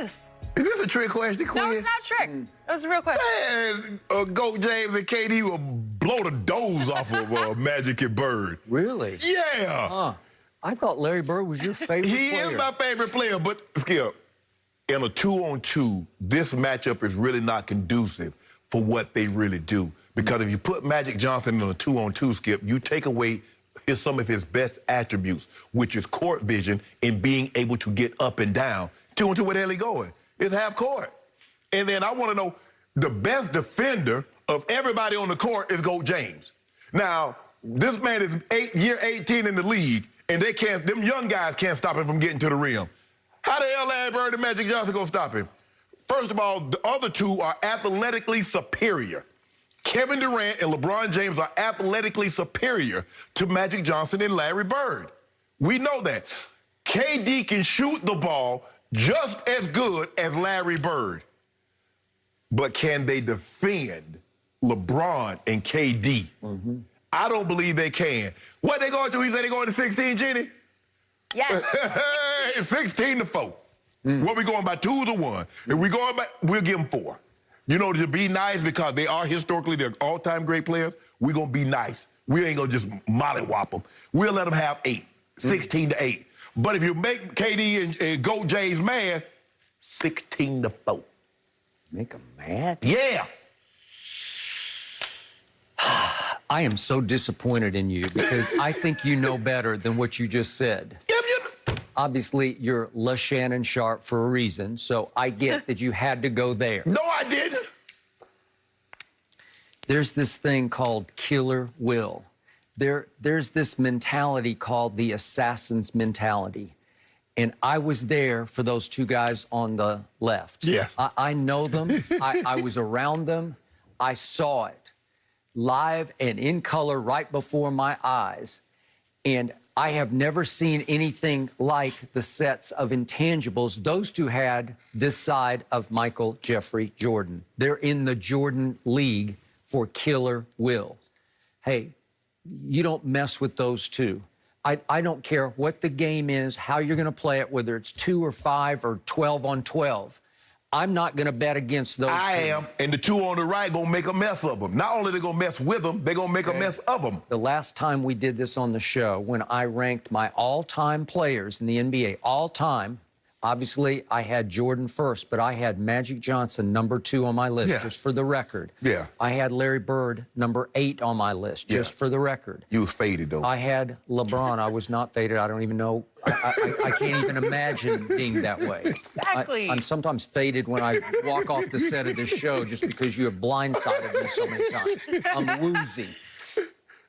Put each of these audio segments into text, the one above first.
Yes. Is this a trick question, Queen? No, it's not a trick. It was a real question. Man, Goat James and KD will blow the doze off of Magic and Bird. Really? Yeah. Huh. I thought Larry Bird was your favorite player. He is my favorite player, but Skip, in a 2-on-2, this matchup is really not conducive for what they really do. Because if you put Magic Johnson in a 2-on-2, Skip, you take away some of his best attributes, which is court vision and being able to get up and down. 2-on-2, where the hell he going? It's half court. And then I want to know, the best defender of everybody on the court is Goat James. Now, this man is year 18 in the league, and them young guys can't stop him from getting to the rim. How the hell Larry Bird and Magic Johnson gonna stop him? First of all, the other two are athletically superior. Kevin Durant and LeBron James are athletically superior to Magic Johnson and Larry Bird. We know that. KD can shoot the ball just as good as Larry Bird. But can they defend LeBron and KD? Mm-hmm. I don't believe they can. What they going to? He said they going to 16, Jenny? Yes. 16-4. What we going by, 2s or 1? If we going by, we'll give them 4. You know, to be nice, because they are historically, they're all-time great players, we're going to be nice. We ain't going to just mollywop them. We'll let them have 8, 16-8. But if you make KD and Goat James mad, 16-4. Make him mad? Yeah. I am so disappointed in you because I think you know better than what you just said. Obviously, you're Le Shannon Sharp for a reason, so I get that you had to go there. No, I didn't. There's this thing called killer will. There's this mentality called the assassin's mentality. And I was there for those two guys on the left. Yes. I know them. I was around them. I saw it live and in color right before my eyes. And I have never seen anything like the sets of intangibles those two had this side of Michael Jeffrey Jordan. They're in the Jordan League for killer will. Hey, you don't mess with those two. I don't care what the game is, how you're going to play it, whether it's 2 or 5 or 12 on 12. I'm not going to bet against those two. I am, and the two on the right going to make a mess of them. Not only are they going to mess with them, they're going to make a mess of them. The last time we did this on the show, when I ranked my all-time players in the NBA, all-time, obviously I had Jordan first, but I had Magic Johnson number 2 on my list, just for the record. Yeah. I had Larry Bird number 8 on my list, just for the record. You was faded, though. I had LeBron. I was not faded. I don't even know. I can't even imagine being that way. Exactly. I'm sometimes faded when I walk off the set of this show just because you have blindsided me so many times. I'm woozy.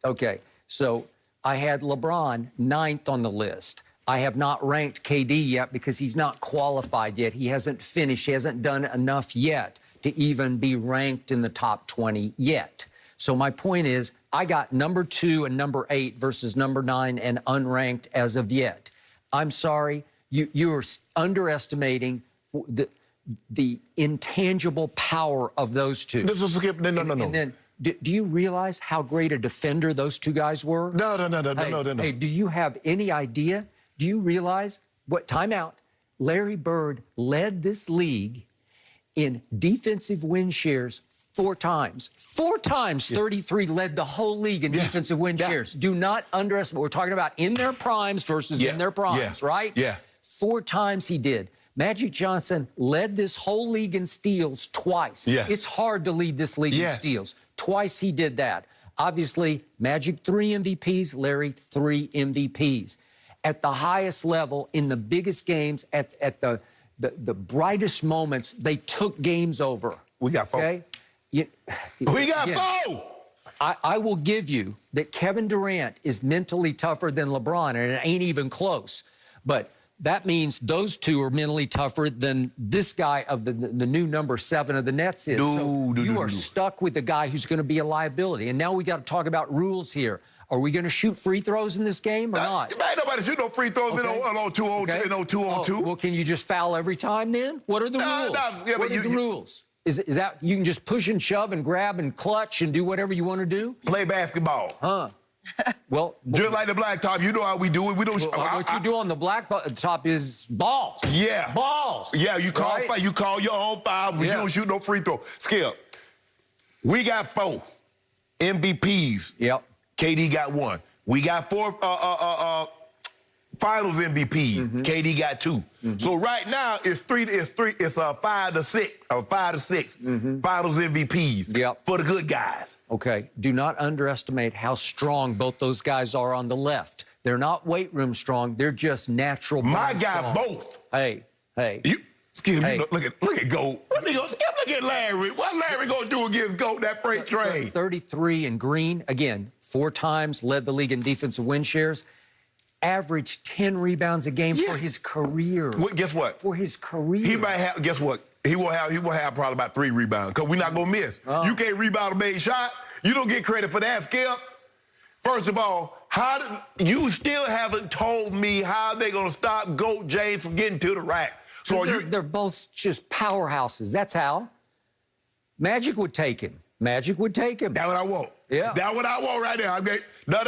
Okay, so I had LeBron 9th on the list. I have not ranked KD yet because he's not qualified yet. He hasn't finished. He hasn't done enough yet to even be ranked in the top 20 yet. So my point is, I got number 2 and number 8 versus number 9 and unranked as of yet. I'm sorry, you are underestimating the intangible power of those two. This is Skip. No. And then, do you realize how great a defender those two guys were? No. Hey, do you have any idea? Do you realize what timeout? Larry Bird led this league in defensive win shares 4 times. 4 times, 33 led the whole league in defensive win shares. Do not underestimate. We're talking about in their primes versus in their primes, right? Yeah. 4 times he did. Magic Johnson led this whole league in steals twice. Yeah. It's hard to lead this league in steals. Twice he did that. Obviously, Magic 3 MVPs, Larry 3 MVPs. At the highest level, in the biggest games, at the brightest moments, they took games over. We got 4. Okay? We got 4! I will give you that Kevin Durant is mentally tougher than LeBron, and it ain't even close. But that means those two are mentally tougher than this guy of the new number 7 of the Nets is. You are stuck with the guy who's going to be a liability. And now we got to talk about rules here. Are we going to shoot free throws in this game or not? Ain't nobody shoot no free throws in 2-on-2. Well, can you just foul every time then? What are the rules? What are the rules? Is that you can just push and shove and grab and clutch and do whatever you want to do? Play basketball. Huh. Well, Just like the blacktop, you know how we do it. We don't. what you do on the black top is ball. Yeah. Ball. Yeah, you call Right? you call your own foul, but you Yeah. don't shoot no free throw. Skip. We got 4 MVPs. Yep. KD got 1. We got 4 Finals MVPs. KD got 2. So right now it's 5 to 6 or 5 to 6 Finals MVPs. Yep. For the good guys. Okay. Do not underestimate how strong both those guys are on the left. They're not weight room strong. They're just natural. My born guy strong. both. Hey. Skip, Hey. look at Goat. Skip, look at Larry. What Larry gonna do against Goat, that freight train? 33 and Green, again, 4 times led the league in defensive win shares. Averaged 10 rebounds a game for his career. Guess what? For his career. He might have. Guess what? He will have probably about 3 rebounds because we're not gonna miss. You can't rebound a made shot. You don't get credit for that, Skip. First of all, you still haven't told me how they gonna stop Goat James from getting to the rack. So they're both just powerhouses. That's how. Magic would take him. Magic would take him. That's what I want. Yeah. That's what I want right there. No.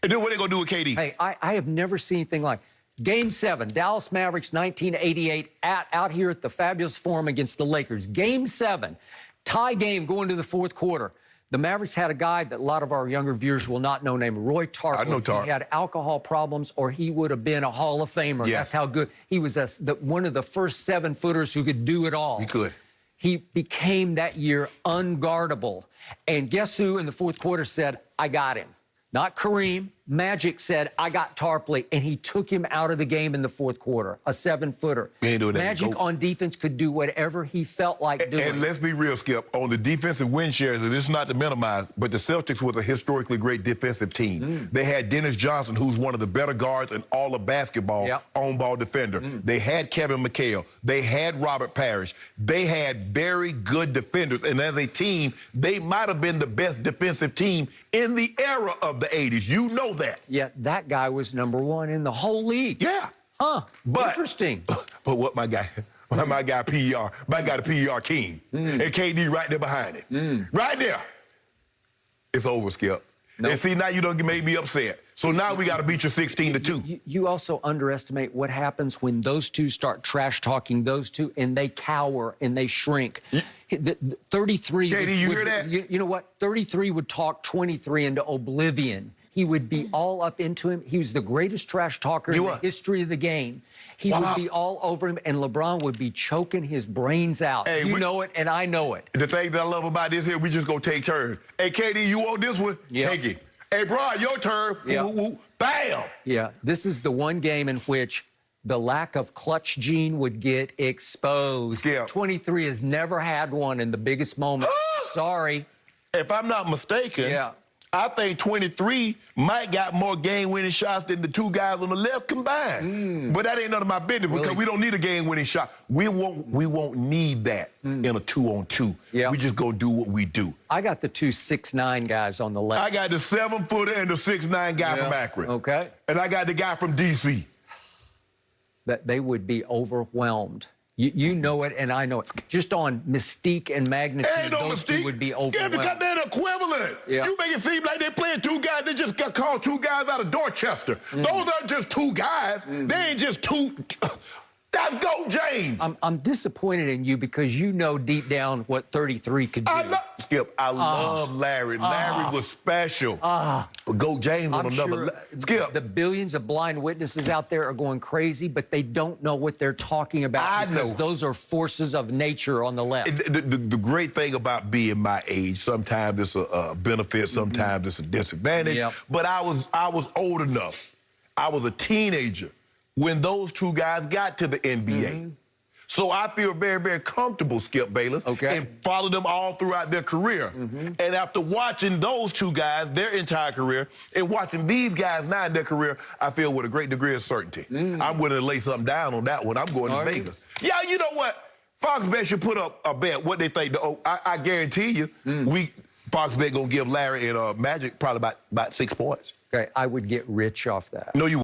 And then what they gonna do with KD? Hey, I have never seen anything like Game 7, Dallas Mavericks 1988 out here at the Fabulous Forum against the Lakers. Game 7, tie game going to the 4th quarter. The Mavericks had a guy that a lot of our younger viewers will not know named Roy Tarplin. I know Tarp. He had alcohol problems or he would have been a Hall of Famer. Yeah. That's how good. He was one of the first 7-footers who could do it all. He could. He became that year unguardable. And guess who in the 4th quarter said, I got him? Not Kareem. Magic said, I got Tarpley, and he took him out of the game in the 4th quarter, a 7-footer. Magic on defense could do whatever he felt like doing. And let's be real, Skip, on the defensive win shares, and this is not to minimize, but the Celtics was a historically great defensive team. They had Dennis Johnson, who's one of the better guards in all of basketball, on-ball defender. They had Kevin McHale. They had Robert Parrish. They had very good defenders, and as a team, they might have been the best defensive team in the era of the 80s. You know that. Yet that guy was #1 in the whole league. Yeah. But, interesting. But what my guy PER, my guy the PER king, and KD right there behind it. Right there. It's over, Skip. Nope. And see, now you don't make me upset. So now we got to beat you 16-2. You also underestimate what happens when those two start trash-talking those two, and they cower and they shrink. 33... KD, you hear that? You know what? 33 would talk 23 into oblivion. He would be all up into him. He was the greatest trash talker in the history of the game. He would be all over him, and LeBron would be choking his brains out. Hey, you know it, and I know it. The thing that I love about this here, we just go take turns. Hey, KD, you want this one? Take it. Hey, Brian, your turn. Bam! Yeah, this is the one game in which the lack of clutch gene would get exposed. Skip. 23 has never had one in the biggest moments. Sorry. If I'm not mistaken, I think 23 might got more game-winning shots than the 2 guys on the left combined. But that ain't none of my business because we don't need a game-winning shot. We won't need that in a 2-on-2. We just go do what we do. I got the 2 6'9" guys on the left. I got the 7-footer and the 6'9" guy from Akron. Okay. And I got the guy from D.C. That they would be overwhelmed. You know it, and I know it. Just on mystique and magnitude, those two would be overwhelmed. Yeah, because they're the equivalent. You make it seem like they're playing 2 guys. They just got called 2 guys out of Dorchester. Those aren't just 2 guys. They ain't just 2. That's Goat James. I'm disappointed in you because you know deep down what 33 could do. Skip, I love Larry. Larry was special. But Goat James on another Skip. The billions of blind witnesses out there are going crazy, but they don't know what they're talking about because those are forces of nature on the left. The great thing about being my age, sometimes it's a benefit, sometimes it's a disadvantage. But I was old enough. I was a teenager when those 2 guys got to the NBA. So I feel very, very comfortable, Skip Bayless, and follow them all throughout their career. And after watching those 2 guys, their entire career, and watching these guys now in their career, I feel with a great degree of certainty. I'm willing to lay something down on that one. I'm going to Vegas. Yeah, you know what? Fox Bet should put up a bet, what they think. I guarantee you, Fox Bet going to give Larry and Magic probably about 6 points. Okay, I would get rich off that. No, you